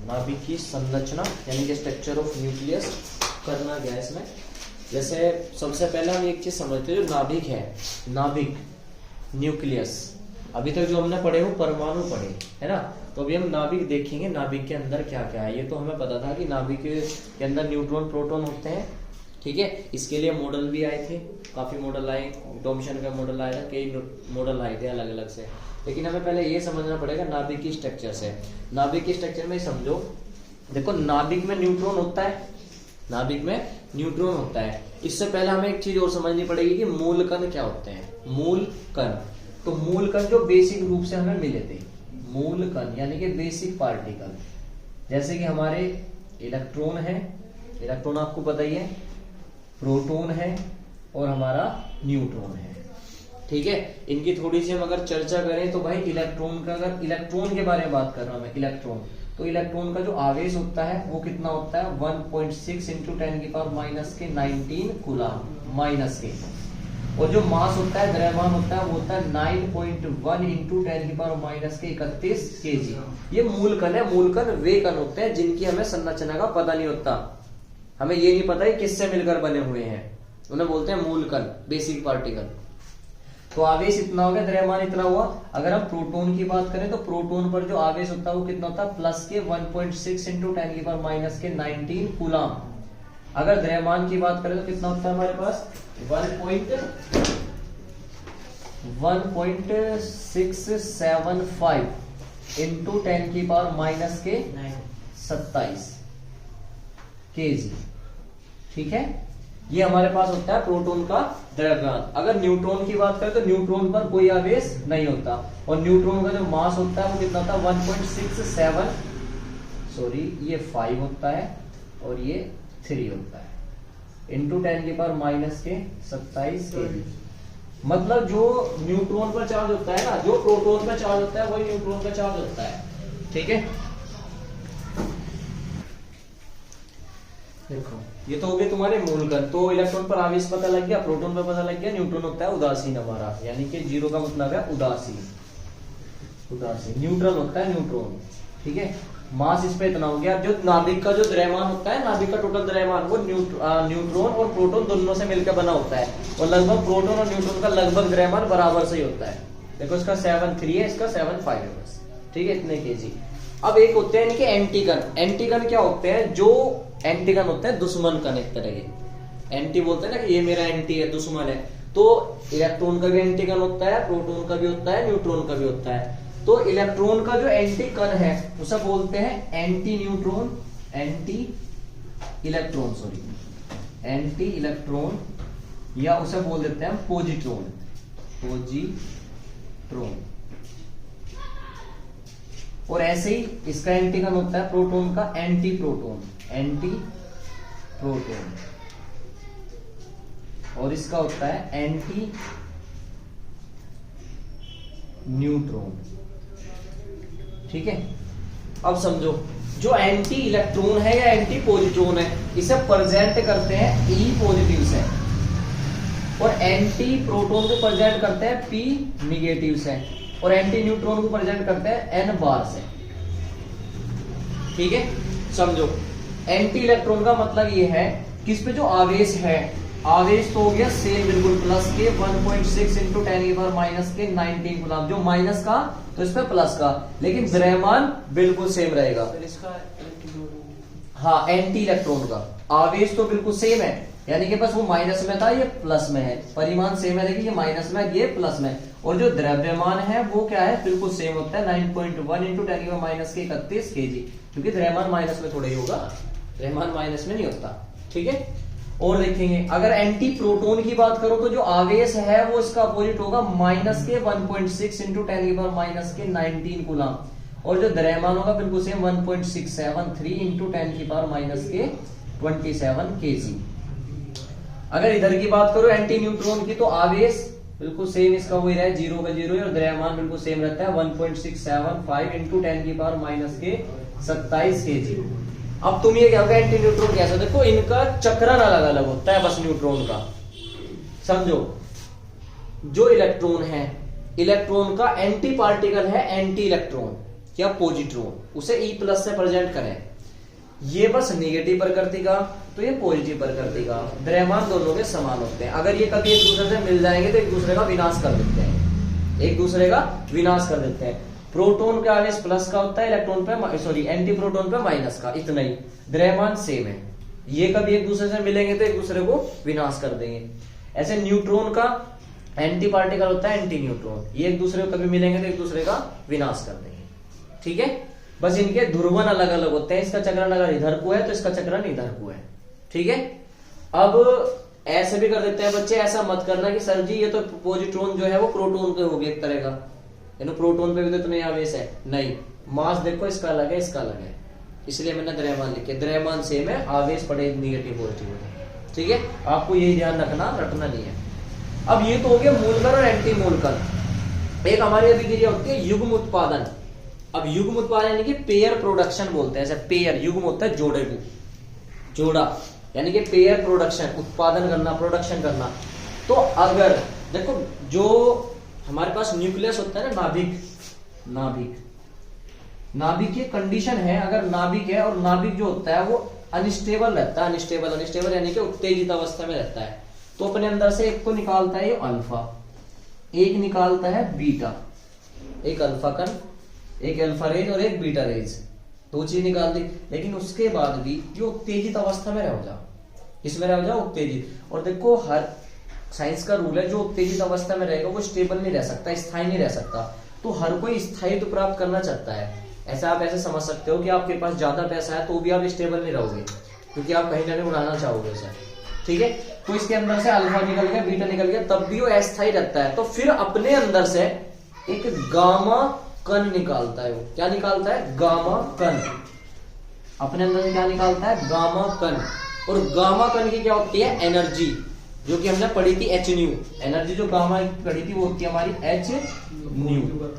नाभिक की संरचना यानी कि स्ट्रक्चर ऑफ न्यूक्लियस करना क्या है इसमें। जैसे सबसे पहले हम एक चीज समझते हैं, जो नाभिक है, नाभिक न्यूक्लियस, अभी तक जो हमने पढ़े वो परमाणु पढ़े है ना, तो अभी हम नाभिक देखेंगे। नाभिक के अंदर क्या क्या है, ये तो हमें पता था कि नाभिक के अंदर न्यूट्रॉन प्रोटॉन होते हैं, ठीक है। इसके लिए मॉडल भी आए थे, काफी मॉडल आए, डोमिशन का मॉडल आया था, कई मॉडल आए थे अलग अलग से, लेकिन हमें पहले ये समझना पड़ेगा नाभिक की स्ट्रक्चर से। नाभिक की स्ट्रक्चर में समझो, देखो नाभिक में न्यूट्रॉन होता है, नाभिक में न्यूट्रॉन होता है। इससे पहले हमें एक चीज और समझनी पड़ेगी कि मूल कण क्या होते हैं। मूल कण, तो मूल कण जो बेसिक रूप से हमें मिले थे, मूल कण यानी कि बेसिक पार्टिकल, जैसे कि हमारे इलेक्ट्रॉन है, इलेक्ट्रॉन आपको पता ही है, प्रोटॉन है और हमारा न्यूट्रॉन है, ठीक है। इनकी थोड़ी सी हम अगर चर्चा करें तो भाई इलेक्ट्रॉन का, अगर इलेक्ट्रॉन के बारे में बात कर रहा हूं मैं, इलेक्ट्रॉन, तो इलेक्ट्रॉन का जो आवेश होता है वो कितना होता है, 1.6 इंटू 10⁻⁻19 कूलम माइनस के, और जो मास होता है, द्रव्यमान होता है, वो होता है 9.1 इंटू 10⁻31 केजी। ये मूल कण है। मूल कण वे कण होते हैं जिनकी हमें संरचना का पता नहीं होता, हमें ये नहीं पता है किससे मिलकर बने हुए हैं, उन्हें बोलते हैं मूल कण, बेसिक पार्टिकल। तो आवेश इतना हो गया, द्रव्यमान इतना हुआ। अगर हम प्रोटॉन की बात करें तो प्रोटॉन पर जो आवेश होता है वो कितना होता है, प्लस के 1.6 इंटू 10⁻⁻19 कूलम। अगर द्रव्यमान की बात करें तो कितना होता है हमारे पास, 1.675 इंटू 10⁻⁻27 केजी, ठीक है। ये हमारे पास होता है प्रोटॉन का द्रव्यमान। अगर न्यूट्रॉन की बात करें तो न्यूट्रॉन पर कोई आवेश नहीं होता, और न्यूट्रॉन का जो मास होता है वो कितना होता है, 1.67, सॉरी ये 5 होता है और ये 3 होता है, इंटू 10⁻⁻27 केजी। मतलब जो न्यूट्रॉन पर चार्ज होता है ना, जो प्रोटॉन पर चार्ज होता है वही न्यूट्रॉन पर चार्ज होता है, ठीक है। देखो ये तो हो गए तुम्हारे मूल कण। तो इलेक्ट्रॉन पर आवेश पता लग गया, प्रोटॉन पर पता लग गया, न्यूट्रॉन होता है उदासीन हमारा, यानी कि जीरो का मतलब है उदासीन, उदासीन। न्यूट्रॉन होता है न्यूट्रॉन, ठीक है। मास इस पे इतना हो गया। जो नाभिक का जो द्रव्यमान होता है, नाभिक का टोटल द्रव्यमान, वो न्यूट्रॉन और प्रोटॉन दोनों से मिलकर बना होता है, और लगभग प्रोटॉन और न्यूट्रॉन का लगभग द्रव्यमान बराबर से ही होता है। देखो इसका 7.3 है, इसका 7.5 है बस, ठीक है, इतने केजी। अब एक होते हैं इनके एंटीगन। एंटीगन क्या होते हैं, जो एंटीगन होते हैं दुश्मन कण, एक तरह के एंटी बोलते हैं ना कि ये मेरा एंटी है, दुश्मन है। तो इलेक्ट्रॉन का भी एंटीगन होता है, प्रोटॉन का भी होता है, न्यूट्रॉन का भी होता है। तो इलेक्ट्रॉन का जो एंटी कण है उसे बोलते हैं anti neutron, anti electron, sorry anti electron, या उसे बोल देते हैं पॉजिट्रॉन, पॉजिट्रॉन। और ऐसे ही इसका एंटीगन होता है प्रोटॉन का एंटी प्रोटॉन, एंटी प्रोटॉन, और इसका होता है एंटी न्यूट्रॉन, ठीक है। अब समझो, जो एंटी इलेक्ट्रॉन है या एंटी पॉजिट्रॉन है, इसे प्रेजेंट करते हैं ई पॉजिटिव से, और एंटी प्रोटॉन को प्रेजेंट करते हैं पी निगेटिव से, और एंटी न्यूट्रॉन को प्रेजेंट करते हैं एन बार से, ठीक है। समझो, एंटी इलेक्ट्रॉन का मतलब ये है कि इस पे जो आवेश है, आवेश तो हो गया सेम बिल्कुल, प्लस के 1.6 इंटू 10⁻⁻19 कूलम, जो माइनस का तो इस पे प्लस का, लेकिन द्रव्यमान बिल्कुल सेम रहेगा। हाँ, एंटी इलेक्ट्रॉन का आवेश तो बिल्कुल सेम है, यानी कि बस वो माइनस में था, ये प्लस में है, परिमाण सेम है, लेकिन ये माइनस में, ये प्लस में। और जो द्रव्यमान है वो क्या है, बिल्कुल सेम होता है, 9.1 इंटू 10⁻⁻31 केजी, क्योंकि द्रव्यमान माइनस में थोड़ा ही होगा, द्रव्यमान माइनस में नहीं होता, ठीक है। और देखेंगे, अगर एंटी प्रोटॉन की बात करो तो जो आवेश है वो इसका अपोजिट होगा, माइनस के 1.6 इंटू 10⁻⁻19 कूलम, और जो द्रव्यमान होगा बिल्कुल सेम 1.673 इंटू 10⁻⁻27 केजी। अगर इधर की बात करो एंटी न्यूट्रॉन की, तो आवेश बिल्कुल सेम इसका वही रहा है, 0 का 0, और द्रव्यमान बिल्कुल सेम रहता है 1.675 इंटू 10⁻⁻27 केजी। अब तुम ये क्या होगा, एंटी न्यूट्रॉन कैसे, देखो इनका चक्रण अलग अलग होता है बस न्यूट्रॉन का। समझो, जो इलेक्ट्रॉन है, इलेक्ट्रॉन का एंटी पार्टिकल है एंटी इलेक्ट्रॉन, क्या पॉजिट्रॉन, उसे E+ से प्रेजेंट करें, ये बस नेगेटिव प्रकृति का तो ये पॉजिटिव प्रकृति का, द्रव्यमान दोनों के समान होते हैं। अगर ये कभी एक दूसरे से मिल जाएंगे तो एक दूसरे का विनाश कर देते हैं, एक दूसरे का विनाश कर देते हैं। प्रोटॉन का आवेश प्लस का होता है, इलेक्ट्रॉन पे एंटी प्रोटॉन पे माइनस का, इतना ही। द्रव्यमान सेम है, ये कभी एक दूसरे से मिलेंगे तो एक दूसरे को विनाश कर देंगे। ऐसे न्यूट्रॉन का एंटी पार्टिकल होता है एंटी न्यूट्रॉन, ये एक दूसरे को कभी मिलेंगे तो एक दूसरे का विनाश कर देंगे। ठीक है, बस इनके ध्रुवन अलग अलग होते हैं, इसका चक्रण अगर इधर को है तो इसका चक्रण इधर को है। ठीक है, अब ऐसे भी कर देते हैं बच्चे, ऐसा मत करना कि सर जी ये तो पॉजिट्रॉन जो है वो प्रोटॉन पे हो गया एक तरह का, यानी प्रोटॉन पे भी तो इतने आवेश है, नहीं, मास देखो इसका अलग है इसका अलग है, इसलिए मैंने द्रव्यमान लिखे, द्रव्यमान सेम है, आवेश पड़े नेगेटिव पॉजिटिव। ठीक है, आपको यही ध्यान रखना नहीं है। अब ये तो हो गया मूलकण और एंटी मूलकण। एक हमारी अभिक्रिया होती है युग्म उत्पादन। अब युग्म उत्पादन यानी कि पेयर प्रोडक्शन बोलते हैं, ऐसे पेयर, युग्म होता है जोड़े को, जोड़ा, यानी कि पेयर प्रोडक्शन, उत्पादन करना, प्रोडक्शन करना। तो अगर देखो जो हमारे पास न्यूक्लियस होता है ना, नाभिक की कंडीशन है, अगर नाभिक है और नाभिक जो होता है वो अनस्टेबल रहता है, अनस्टेबल यानी कि उत्तेजित अवस्था में रहता है, तो अपने अंदर से एक को निकालता है ये अल्फा, एक निकालता है बीटा, एक अल्फा कण, एक अल्फा रेज और एक बीटा रेज, दो चीज निकाल दी। लेकिन उसके बाद भी जो उत्तेजित अवस्था में रह जाओ, इसमें रह जाओ उत्तेजित। और देखो हर साइंस का रूल है, जो उत्तेजित अवस्था में रहेगा वो स्टेबल नहीं रह सकता, स्थायी नहीं रह सकता। तो हर कोई स्थायित्व प्राप्त करना चाहता है। ऐसा आप ऐसे समझ सकते हो कि आपके पास ज्यादा पैसा है तो भी आप स्टेबल नहीं रहोगे, क्योंकि आप कहीं ना कहीं उड़ाना चाहोगे उसे। ठीक है, तो इसके अंदर से अल्फा निकल गया, बीटा निकल गया, तब भी वो अस्थायी रहता है। तो फिर अपने अंदर से एक गामा कण निकालता है। वो क्या निकालता है? गामा कण। अपने अंदर से क्या निकालता है? गामा कण। और गामा कण की क्या होती है? एनर्जी, जो कि हमने पढ़ी थी एच न्यू। एनर्जी जो गामा पढ़ी थी वो होती है हमारी एच न्यू।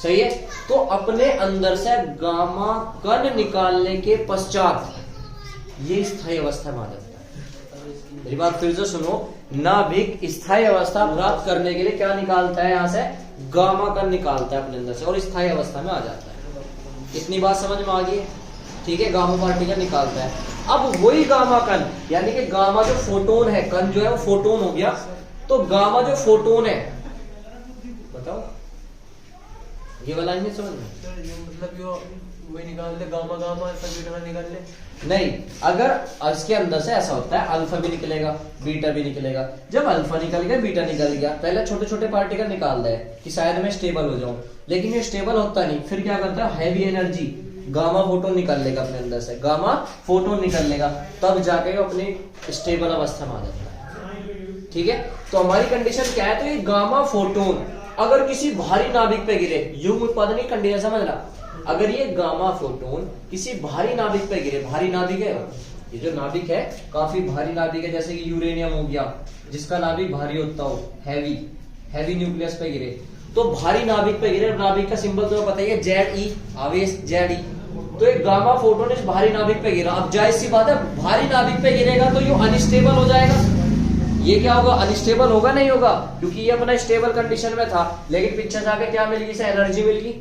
सही है। तो अपने अंदर से गामा कण निकालने के पश्चात ये स्थायी अवस्था में आ जाता है। मेरी बात फिर से सुनो, नाभिक स्थायी अवस्था प्राप्त करने के लिए क्या निकालता है? यहां से गामा कण निकालता है अपने अंदर से और स्थायी अवस्था में आ जाता है। इतनी बात समझ में आ गई? ठीक है, गामा पार्टिकल निकालता है। अब वही गामा कण, यानी कि गामा जो फोटोन है, कण जो है वो फोटोन हो गया, तो गामा जो फोटोन है, बताओ ये वाला नहीं समझ में? मतलब यो वही निकाल ले, गामा गामा बीटा निकाल ले। नहीं, अगर इसके अंदर से ऐसा होता है, अल्फा भी निकलेगा बीटा भी निकलेगा। जब अल्फा निकल गया बीटा निकल गया, पहले छोटे छोटे पार्टिकल निकाल दे कि शायद मैं स्टेबल हो जाऊं, लेकिन ये स्टेबल होता नहीं। फिर क्या करता है? हैवी एनर्जी गामा फोटोन निकाल लेगा अपने अंदर से, गामा फोटोन निकल लेगा, तब जाके वो अपनी स्टेबल अवस्था में आ जाता है। ठीक है, तो हमारी कंडीशन क्या है? तो ये गामा फोटोन अगर किसी भारी नाभिक पे गिरे, युग्म उत्पादन की कंडीशन समझना, अगर ये गामा फोटोन किसी भारी नाभिक पे गिरे, भारी नाभिक है ये जो नाभिक है काफी भारी नाभिक है, जैसे कि यूरेनियम हो गया, जिसका नाभिक भारी होता हो, हैवी न्यूक्लियस पे गिरे, तो भारी नाभिक पे गिरे। नाभिक का सिंबल तो पता ही है, ZE, आवेश ZE। तो एक गामा फोटोन इस भारी नाभिक पे गिरा, अब जाहिर सी बात है भारी नाभिक पे गिरेगा तो ये अनस्टेबल हो जाएगा। ये क्या होगा? अनस्टेबल होगा, नहीं होगा, क्योंकि ये अपना स्टेबल कंडीशन में था, लेकिन पीछे जाके क्या मिल गई? इसे एनर्जी मिल गई।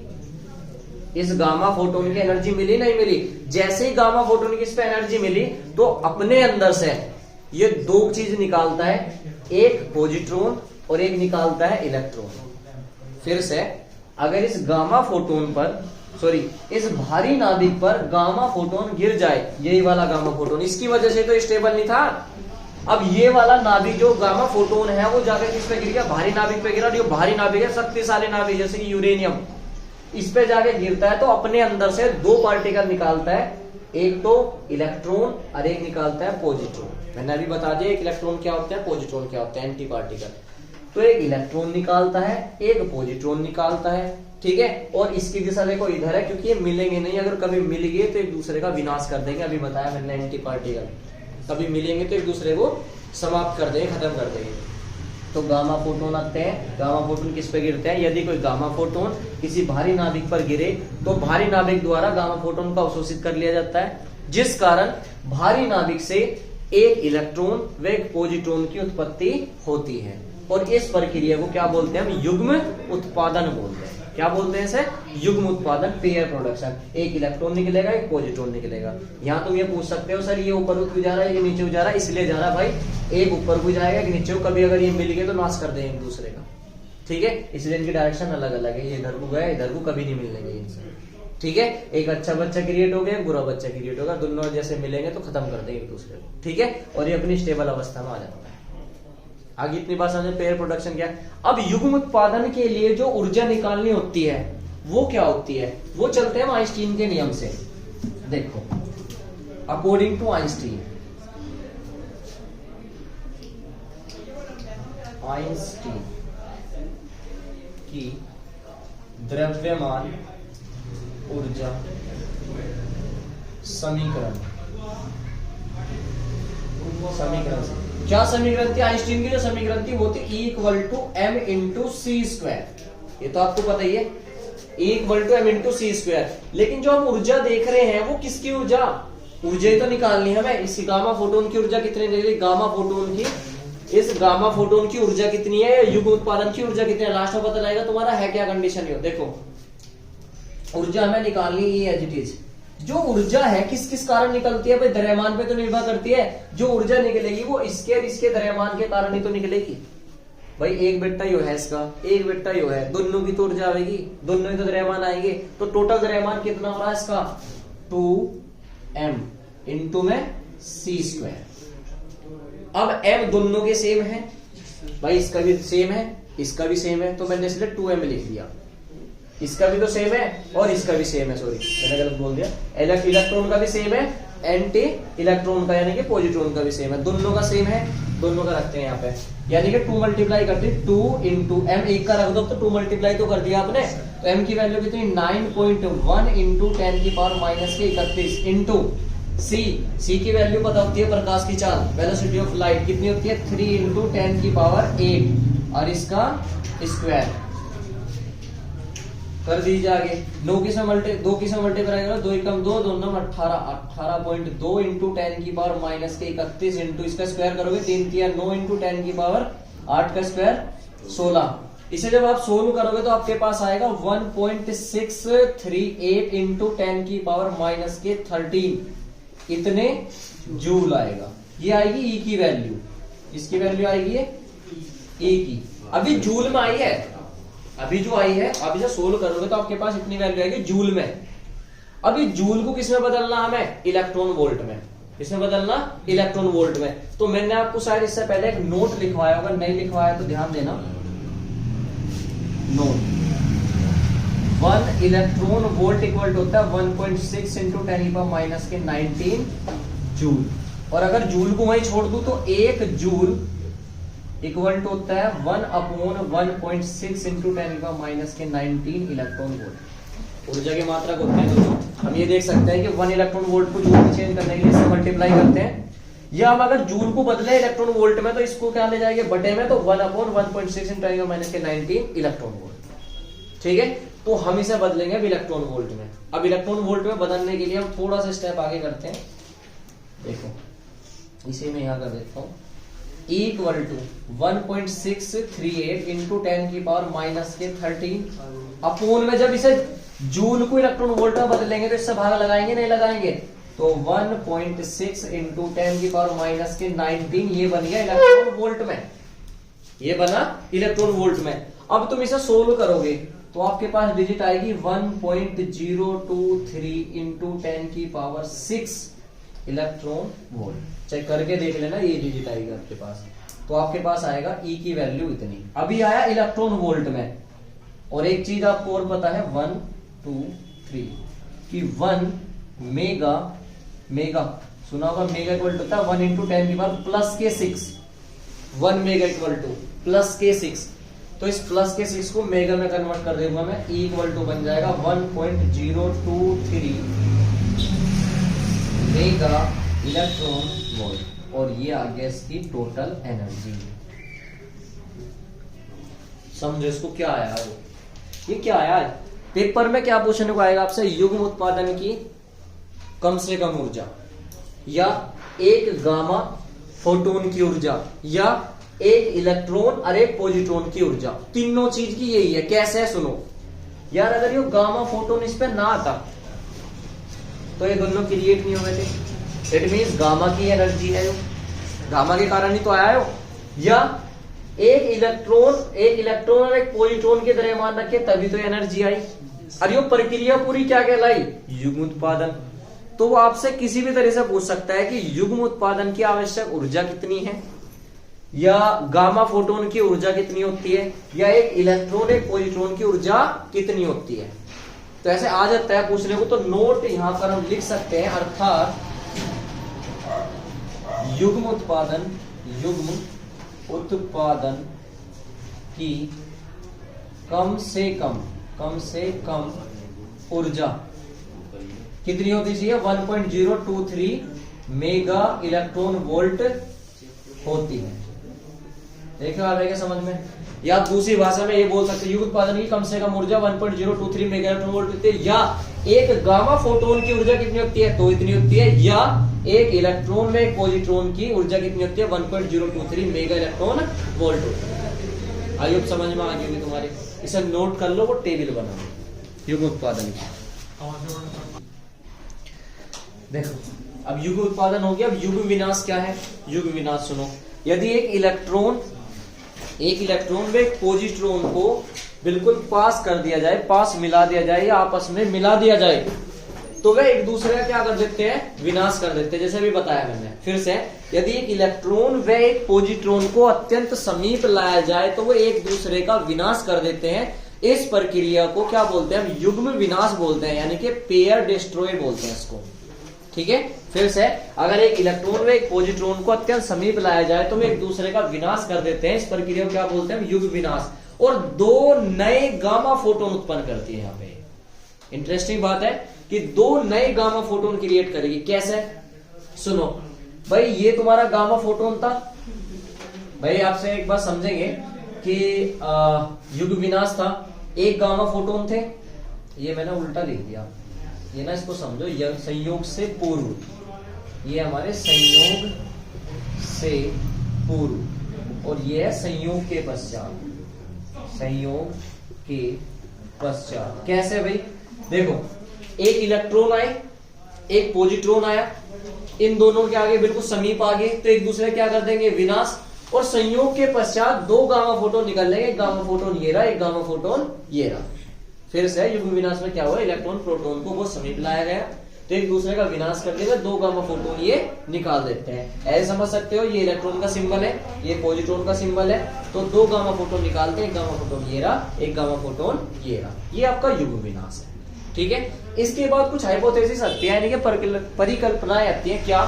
इस गामा फोटोन की एनर्जी मिली, नहीं मिली? जैसे ही गामा फोटोन की इस पे एनर्जी मिली तो अपने अंदर से ये दो चीज निकालता है, एक पॉजिट्रॉन और एक निकालता है इलेक्ट्रॉन। फिर से, अगर इस गामा फोटोन पर, सॉरी, इस भारी नाभिक पर गामा फोटोन गिर जाए, यही वाला गामा फोटोन, इसकी वजह से तो स्टेबल नहीं था। अब ये वाला नाभिक जो गामा फोटोन है वो जाकर किस पे गिर गया? भारी नाभिक पे गिरा। जो भारी नाभिक है, शक्तिशाली नाभिक, जैसे कि यूरेनियम, इस पे जाके गिरता है तो अपने अंदर से दो पार्टिकल निकालता है, एक तो इलेक्ट्रॉन और एक निकालता है पॉजिट्रॉन। मैंने अभी बता दिया एक इलेक्ट्रॉन क्या होता है, पॉजिट्रॉन क्या होता है, एंटी पार्टिकल। तो एक इलेक्ट्रॉन निकालता है, एक पॉजिट्रॉन निकालता है। ठीक है, और इसकी दिशा देखो इधर है, क्योंकि ये मिलेंगे नहीं, अगर कभी मिल गए तो एक दूसरे का विनाश कर देंगे। अभी बताया मैंने एंटी पार्टिकल, कभी मिलेंगे तो एक दूसरे को समाप्त कर देंगे, खत्म कर देंगे। तो गामा फोटोन आते हैं। गामा फोटोन किस पे गिरते हैं? यदि कोई गामा फोटोन किसी भारी नाभिक पर गिरे तो भारी नाभिक द्वारा गामा फोटोन को अवशोषित कर लिया जाता है, जिस कारण भारी नाभिक से एक इलेक्ट्रॉन व एक पॉजिट्रॉन की उत्पत्ति होती है। और इस प्रक्रिया को क्या बोलते हैं? हम युग्म उत्पादन बोलते हैं। क्या बोलते हैं इसे? युग्म उत्पादन, पेयर प्रोडक्शन। एक इलेक्ट्रॉन निकलेगा, एक पॉजिट्रॉन निकलेगा। यहाँ तुम ये पूछ सकते हो सर ये ऊपर क्यों जा रहा है, ये नीचे क्यों जा रहा है? इसलिए जा रहा है भाई, एक ऊपर को जाएगा, एक नीचे को। कभी अगर ये मिल गए तो नाश कर देंगे एक दूसरे का, ठीक है? इसलिए इनकी डायरेक्शन अलग अलग है। ये इधर को गया, इधर को कभी नहीं मिलेंगे इनसे, ठीक है? एक अच्छा बच्चा क्रिएट हो गया, एक बुरा बच्चा क्रिएट होगा, दोनों जैसे मिलेंगे तो खत्म कर देंगे एक दूसरे को, ठीक है? और ये अपनी स्टेबल अवस्था में आ जाता है। आगे इतनी बात समझे, पेयर प्रोडक्शन क्या है। अब युग्म उत्पादन के लिए जो ऊर्जा निकालनी होती है वो क्या होती है? वो चलते हैं आइंस्टीन के नियम से। देखो, अकॉर्डिंग टू आइंस्टीन की द्रव्यमान ऊर्जा समीकरण क्या समीकरण थी आइंस्टीन की? जो समीकरण थी वो थी E = m/c²। ये तो आपको पता ही है, E = m/c²। लेकिन जो हम ऊर्जा देख रहे हैं वो किसकी ऊर्जा? ऊर्जा ही तो निकालनी है हमें। इस गामा फोटोन की ऊर्जा कितनी निकली? गामा फोटोन की, इस गामा फोटोन की ऊर्जा कितनी है? युग्म उत्पादन की ऊर्जा कितनी है? लास्ट में पता लगेगा तुम्हारा है क्या कंडीशन। हो देखो, ऊर्जा हमें निकालनी है एज इट इज। जो ऊर्जा है किस किस कारण निकलती है भाई? द्रव्यमान पे तो निर्भर करती है। जो ऊर्जा निकलेगी वो इसके और इसके द्रव्यमान के कारण ही तो निकलेगी भाई। एक बेटा यो है इसका, एक बेटा यो है, दोनों की तो ऊर्जा आएगी, दोनों ही तो द्रव्यमान आएंगे। तो टोटल द्रव्यमान कितना हो रहा है इसका? 2m इंटू में c²। अब m दोनों के सेम है भाई, इसका भी सेम है, इसका भी सेम है, तो मैंने इसलिए 2m लिख दिया। इसका भी तो सेम है और इसका भी सेम है, सॉरी मैंने गलत बोल दिया। इलेक्ट्रॉन का भी सेम है, एंटी इलेक्ट्रॉन का यानी कि पॉजिट्रॉन का भी सेम है, दोनों का सेम है, दोनों का रखते हैं यहाँ पे। यानी कि 2 मल्टीप्लाई करते 2 इंटू m, एक का रख दो तो 2 मल्टीप्लाई तो कर दिया आपने। तो m की वैल्यू कितनी? 9.1 इंटू 10⁻⁻31 इंटू c की वैल्यू पता होती है प्रकाश की चाल, वेलोसिटी ऑफ लाइट कितनी होती है? 3 इंटू 10⁸ और इसका स्क्वायर कर दीजिए आगे। 2 की से मल्टीप्लाई करो, 2 एकम 2, 2 नम 18.2 इंटू 10⁻⁻31 इंटू इसका स्क्वायर करोगे 3 3 9 इंटू 10⁸ का स्क्वायर 16। इसे जब आप सोल्व करोगे तो आपके पास आएगा 1.638 इंटू 10⁻⁻13 इतने जूल आएगा। ये आएगी ई की वैल्यू, इसकी वैल्यू आएगी ये ई की। अभी जूल में आई है, अभी जो आई है, आप इसे सोल्व करोगे तो आपके पास इतनी वैल्यू आएगी जूल में। अभी जूल को किसमें बदलना हमें? इलेक्ट्रॉन वोल्ट में। किसमें बदलना? इलेक्ट्रॉन वोल्ट में। तो मैंने आपको शायद इससे पहले एक नोट लिखवाया होगा, नहीं लिखवाया तो ध्यान देना। नोट 1 इलेक्ट्रॉन वोल्ट इक्वल होता है 1.6 इंटू 10⁻⁻19 जूल। और अगर जूल को वहीं छोड़ दूं तो 1 जूल इक्वल टू होता है 1/1.6 इंटू 10⁻⁻19 इलेक्ट्रॉन वोल्ट। ऊर्जा की मात्रा होते हैं दोनों। हम ये देख सकते हैं कि 1 इलेक्ट्रॉन वोल्ट को जूल में चेंज करने के लिए इससे मल्टीप्लाई करते हैं, या हम अगर जूल को बदले इलेक्ट्रॉन वोल्ट में तो इसको क्या ले जाएंगे? बटे में, तो 1/1.6 इंटू 10⁻⁻19 इलेक्ट्रॉन वोल्ट, ठीक है? तो हम इसे बदलेंगे अब इलेक्ट्रॉन वोल्ट में। अब इलेक्ट्रॉन वोल्ट में बदलने के लिए हम थोड़ा सा स्टेप आगे करते हैं। देखो, इसे मैं यहां कर देता हूं, E = 1.638 इंटू 10⁻⁻13 अपोन में जब इसे जूल को इलेक्ट्रॉन वोल्ट में बदलेंगे तो इससे भाग लगाएंगे नहीं लगाएंगे? तो 1.6 इंटू 10⁻⁻19 ये बन गया इलेक्ट्रॉन वोल्ट में, ये बना इलेक्ट्रॉन वोल्ट में। अब तुम इसे सोल्व करोगे तो आपके पास डिजिट आएगी 1.023 इंटू 10⁻6 इलेक्ट्रॉन वोल्ट। चेक करके देख लेना, ये डिजिट आएगा आपके पास। तो आपके पास आएगा ई की वैल्यू इतनी। अभी आया इलेक्ट्रॉन वोल्ट में। और एक चीज आपको और पता है 1 2 3 कि 1 मेगा सुना होगा, मेगा इक्वल टू होता है 1 इंटू 10⁻+6। 1 mega equal to +6। तो इस +6 को मेगा में कन्वर्ट कर दूंगा मैं। ई इक्वल टू बन जाएगा 1.023 मेगा इलेक्ट्रॉन वोल्ट। और ये आ गया इसकी टोटल एनर्जी। समझो इसको क्या आया है? ये क्या आया है? पेपर में क्या पूछने को आएगा आपसे? युग्म उत्पादन की कम से कम ऊर्जा, या एक गामा फोटोन की ऊर्जा, या एक इलेक्ट्रॉन और एक पॉजिट्रॉन की ऊर्जा। तीनों चीज की यही है। कैसे है सुनो, यार अगर ये गामा फोटोन इस पे ना आता तो ये दोनों क्रिएट नहीं हुए थे। इट मींस गामा की एनर्जी है, यो गामा के कारण ही तो आया हो। या एक इलेक्ट्रॉन और एक पॉजिट्रॉन के द्रव्यमान रखे तभी तो एनर्जी आई। और ये प्रक्रिया पूरी क्या कहलाई? युग्म उत्पादन। तो वो आपसे किसी भी तरह से पूछ सकता है कि युग्म उत्पादन की आवश्यक ऊर्जा कितनी है, या गामा फोटोन की ऊर्जा कितनी होती है, या एक इलेक्ट्रॉन एक पॉजिट्रॉन की ऊर्जा कितनी होती है। तो ऐसे आ जाता है पूछने को, तो नोट यहां पर हम लिख सकते हैं, अर्थात युग्म उत्पादन की कम से कम ऊर्जा कितनी होती चाहिए? 1.023 मेगा इलेक्ट्रॉन वोल्ट होती है। देखो आ रहा है समझ में? या दूसरी भाषा में ये बोल सकते हैं युग्म उत्पादन की कम से कम ऊर्जा 1.023 मेगा इलेक्ट्रॉन वोल्ट होती है, या एक गामा फोटोन की ऊर्जा कितनी होती है? तो इतनी होती है। या एक इलेक्ट्रॉन में एक पॉजिट्रॉन की ऊर्जा कितनी होती है? 1.023 मेगा इलेक्ट्रॉन वोल्ट होती है। आइए समझ में आ गई तुम्हारे, इसे नोट कर लो, वो टेबल बना लो युग्म उत्पादन की। देखो अब युग्म उत्पादन हो गया। अब युग्म विनाश क्या है? युग्म विनाश सुनो, यदि एक इलेक्ट्रॉन में एक पॉजिट्रॉन को बिल्कुल पास कर दिया जाए, पास मिला दिया जाए या आपस में मिला दिया जाए, तो वे एक दूसरे का क्या कर देते हैं? विनाश कर देते हैं। जैसे अभी बताया मैंने, फिर से, यदि एक इलेक्ट्रॉन व एक पॉजिट्रॉन को अत्यंत समीप लाया जाए तो वो एक दूसरे का विनाश कर देते हैं। इस प्रक्रिया को क्या बोलते हैं? हम युग्म विनाश बोलते हैं, यानी कि पेयर डिस्ट्रॉय बोलते हैं इसको। ठीक है, फिर से, अगर एक इलेक्ट्रॉन व एक पॉजिट्रॉन को अत्यंत समीप लाया जाए तो वे एक दूसरे का विनाश कर देते हैं। इस प्रक्रिया को क्या बोलते हैं? युग्म विनाश। और दो नए गामा फोटोन उत्पन्न करती है। यहाँ पे इंटरेस्टिंग बात है कि दो नए गामा फोटोन क्रिएट करेगी। कैसे? सुनो भाई, ये तुम्हारा गामा फोटोन था भाई, आपसे एक बात समझेंगे कि युग्म विनाश था, एक गामा फोटोन थे, ये मैंने उल्टा लिख दिया, ये ना इसको समझो, यह संयोग से पूर्व, ये हमारे संयोग से पूर्व, और ये है संयोग के पश्चात। संयोग के पश्चात कैसे भाई? देखो, एक इलेक्ट्रॉन आए, एक पॉजिट्रॉन आया, इन दोनों के आगे बिल्कुल समीप आ गए तो एक दूसरे क्या कर देंगे? विनाश। और संयोग के पश्चात दो गामा फोटोन निकल लेंगे, एक गामा फोटोन ये रहा, एक गामा फोटोन ये रहा। फिर से युग्म विनाश में क्या हुआ? इलेक्ट्रॉन प्रोटॉन को बहुत समीप लाया गया तो एक दूसरे का विनाश करते हुए दो गामा फोटोन ये निकाल देते हैं। ऐसे समझ सकते हो, ये इलेक्ट्रॉन का सिंबल है, ये पॉजिट्रॉन का सिंबल है, तो दो गामा फोटोन निकालते हैं, एक गामा फोटोन ये रहा, एक गामा फोटोन ये रहा। ये आपका युग्म विनाश है। ठीक है, इसके बाद कुछ हाइपोथेसिस आती है, यानी कि परिकल्पनाएं आती है। क्या?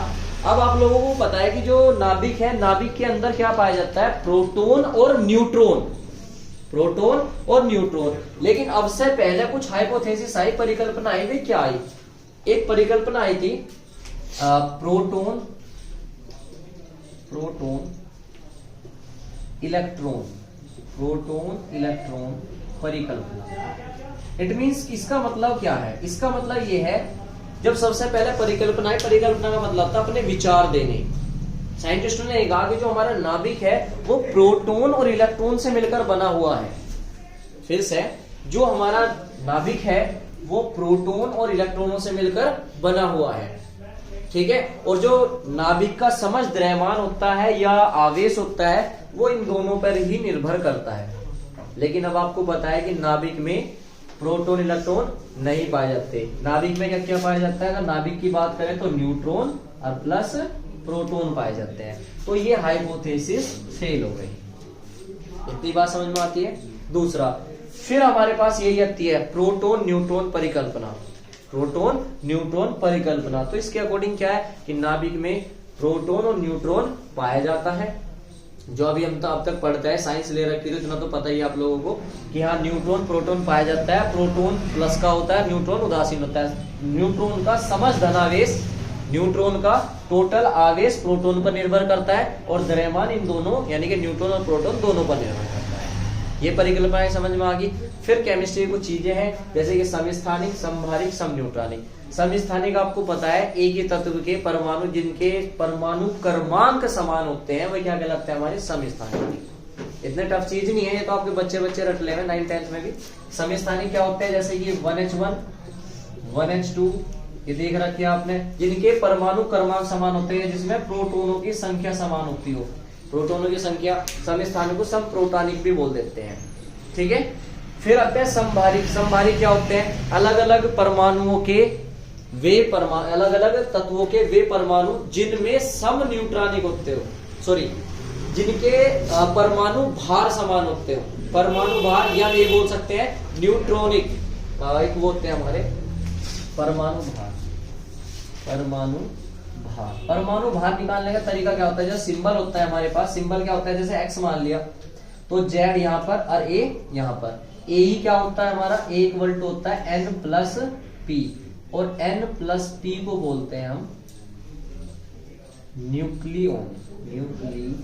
अब आप लोगों को पता है कि जो नाभिक है, नाभिक के अंदर क्या पाया जाता है? प्रोटॉन और न्यूट्रॉन, प्रोटॉन और न्यूट्रॉन। लेकिन अब से पहले कुछ हाइपोथेसिस आई, परिकल्पना आई। वे क्या आई? एक परिकल्पना आई थी प्रोटॉन इलेक्ट्रॉन परिकल्पना। इट मींस इसका मतलब क्या है? इसका मतलब ये है, जब सबसे पहले परिकल्पना का मतलब था अपने विचार देने। साइंटिस्टों ने कहा कि जो हमारा नाभिक है वो प्रोटॉन और इलेक्ट्रॉन से मिलकर बना हुआ है। फिर से, जो हमारा नाभिक है वो प्रोटॉन और इलेक्ट्रॉनों से मिलकर बना हुआ है। ठीक है, और जो नाभिक का समझ द्रव्यमान होता है या आवेश होता है वो इन दोनों पर ही निर्भर करता है। लेकिन अब आपको पता है कि नाभिक में प्रोटॉन इलेक्ट्रॉन नहीं पाए जाते। नाभिक में क्या क्या पाया जाता है? अगर नाभिक की बात करें तो न्यूट्रॉन और प्लस प्रोटॉन पाए जाते हैं। तो ये हाइपोथेसिस फेल हो गई। इतनी बात समझ में आती है। दूसरा, फिर हमारे पास यही आती है प्रोटॉन न्यूट्रॉन परिकल्पना। प्रोटॉन न्यूट्रॉन परिकल्पना, तो इसके अकॉर्डिंग क्या है कि नाभिक में प्रोटॉन और न्यूट्रॉन पाया जाता है। जो अभी हम तो अब तक पढ़ते हैं, साइंस ले रखी तो इतना तो पता ही है आप लोगों को कि हाँ न्यूट्रॉन प्रोटॉन पाया जाता है। प्रोटॉन प्लस का होता है, न्यूट्रॉन उदासीन होता है। न्यूट्रॉन का समझ धनावेश, न्यूट्रॉन का टोटल आवेश प्रोटॉन पर निर्भर करता है, और द्रव्यमान इन दोनों यानी कि न्यूट्रॉन और प्रोटॉन दोनों पर निर्भर करता है। ये परिकल्पनाएं समझ में आ गई। फिर केमिस्ट्री कुछ चीजें हैं जैसे कि समस्थानिक, समभारिक, समन्यूट्रॉनिक। समस्थानिक आपको पता है एक ही तत्व के परमाणु जिनके परमाणु क्रमांक समान होते हैं वह क्या कहलाते हैं? हमारे समस्थानिक। इतने टफ चीज नहीं है, ये तो आपके बच्चे बच्चे रट ले 9th 10th में भी। समस्थानिक क्या होते हैं, जैसे कि 1H1 1H2 ये देख रखे आपने, जिनके परमाणु क्रमांक समान होते हैं, जिसमें प्रोटॉनों की संख्या समान होती हो, प्रोटॉनों की संख्या। समस्थानिक को समप्रोटॉनिक भी बोल देते हैं, ठीक है। फिर आते हैं समभारिक। समभारिक क्या होते हैं, अलग अलग परमाणुओं के वे परमाणु, अलग अलग तत्वों के वे परमाणु जिनमें सम न्यूट्रॉनिक होते हो, सॉरी जिनके परमाणु भार समान होते हो। परमाणु भार या ये बोल सकते हैं न्यूट्रॉनिक, एक वो होते हैं हमारे परमाणु भार। परमाणु भार, परमाणु भार निकालने का तरीका क्या होता है, जो सिंबल होता है हमारे पास, सिंबल क्या होता है, जैसे एक्स मान लिया तो जेड यहाँ पर और ए यहाँ पर। ए ही क्या होता है हमारा, ए इक्वल टू होता है एन प्लस पी, और एन प्लस पी को बोलते हैं हम न्यूक्लियॉन। न्यूक्लियॉन।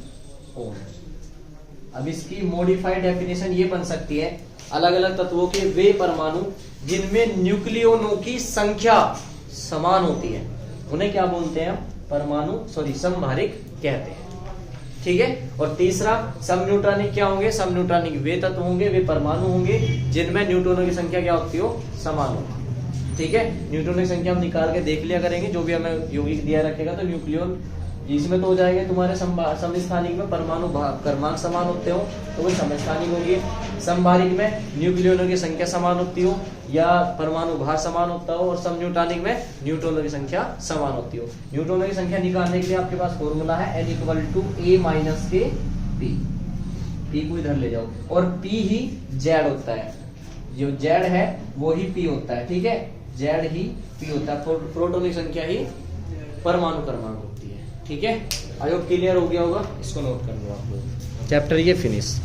अब इसकी मॉडिफाइड डेफिनेशन ये बन सकती है, अलग अलग तत्वों के वे परमाणु जिनमें न्यूक्लियोनों की संख्या समान होती है, उन्हें क्या बोलते हैं हम, परमाणु सॉरी समभारिक कहते हैं, ठीक है। और तीसरा समन्यूट्रॉनिक क्या होंगे, समन्यूट्रॉनिक वे तत्व होंगे, वे परमाणु होंगे जिनमें न्यूट्रॉनों की संख्या क्या होती हो, समान हो, ठीक है। न्यूट्रॉनों की संख्या हम निकाल के देख लिया करेंगे, जो भी हमें यौगिक दिया रखेगा। तो न्यूक्लियन इसमें तो हो जाएगा तुम्हारे समस्थानिक में परमाणु क्रमांक समान होते हो तो वो समस्थानिक होगी। समभारिक में न्यूक्लियनों की संख्या समान होती हो या परमाणु भार समान होता हो, और समन्यूट्रॉनिक में न्यूट्रॉनों की संख्या समान होती हो। न्यूट्रॉनों की संख्या निकालने के लिए आपके पास फॉर्मूला है n equal to a minus k p। p को इधर ले जाओ, और p ही z होता है, जो z है वो ही p होता है, ठीक है। z ही p होता है, प्रोटॉन की संख्या ही परमाणु क्रमांक होती है, ठीक है। आई होप क्लियर हो गया होगा, इसको नोट कर लो आप लोग। चैप्टर ये फिनिश।